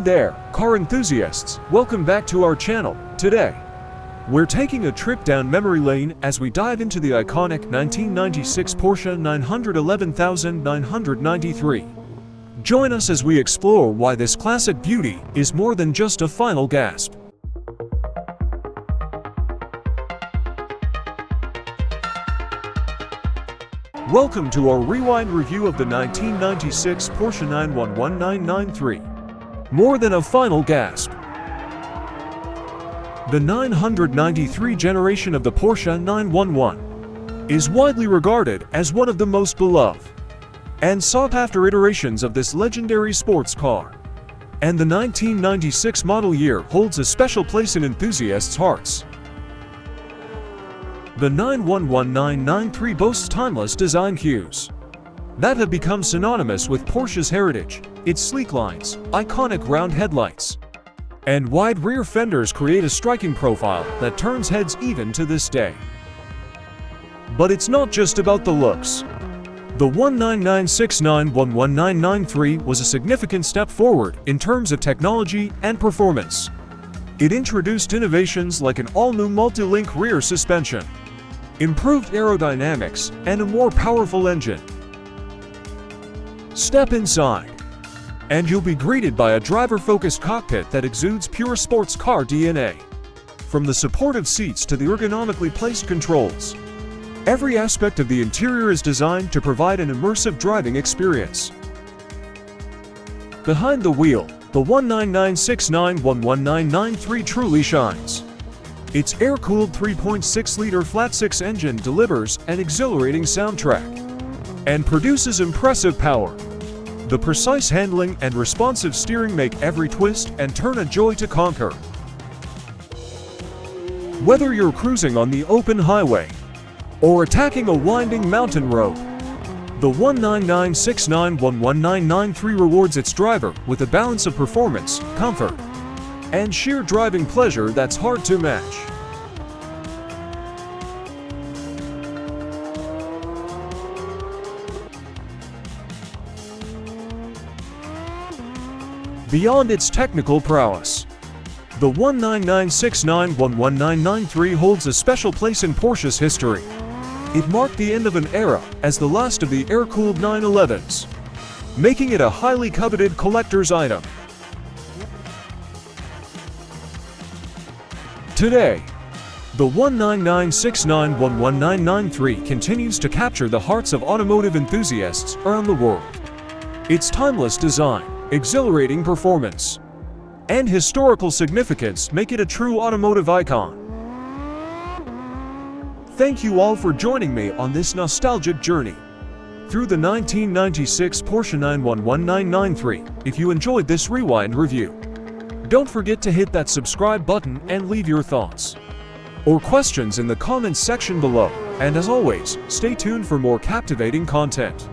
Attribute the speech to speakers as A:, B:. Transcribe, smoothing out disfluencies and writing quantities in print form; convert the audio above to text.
A: there, car enthusiasts, welcome back to our channel. Today, we're taking a trip down memory lane as we dive into the iconic 1996 Porsche 911,993. Join us as we explore why this classic beauty is more than just a final gasp. Welcome to our rewind review of the 1996 Porsche 911,993. More than a final gasp. The 993 generation of the Porsche 911 is widely regarded as one of the most beloved and sought-after iterations of this legendary sports car. And the 1996 model year holds a special place in enthusiasts' hearts. The 911,993 boasts timeless design cues that have become synonymous with Porsche's heritage. Its sleek lines, iconic round headlights, and wide rear fenders create a striking profile that turns heads even to this day. But it's not just about the looks. The 1996-911-993 was a significant step forward in terms of technology and performance. It introduced innovations like an all-new multi-link rear suspension, improved aerodynamics, and a more powerful engine. Step inside, and you'll be greeted by a driver-focused cockpit that exudes pure sports car DNA. From the supportive seats to the ergonomically placed controls, every aspect of the interior is designed to provide an immersive driving experience. Behind the wheel, the 1996-911-993 truly shines. Its air-cooled 3.6-liter flat-six engine delivers an exhilarating soundtrack and produces impressive power. The precise handling and responsive steering make every twist and turn a joy to conquer. Whether you're cruising on the open highway or attacking a winding mountain road, the 1996-911-993 rewards its driver with a balance of performance, comfort, and sheer driving pleasure that's hard to match. Beyond its technical prowess, the 1996-911-993 holds a special place in Porsche's history. It marked the end of an era as the last of the air-cooled 911s, making it a highly coveted collector's item. Today, the 1996-911-993 continues to capture the hearts of automotive enthusiasts around the world. Its timeless design, exhilarating performance, and historical significance make it a true automotive icon. Thank you all for joining me on this nostalgic journey through the 1996 Porsche 911-993. If you enjoyed this rewind review, don't forget to hit that subscribe button and leave your thoughts or questions in the comments section below. And as always, stay tuned for more captivating content.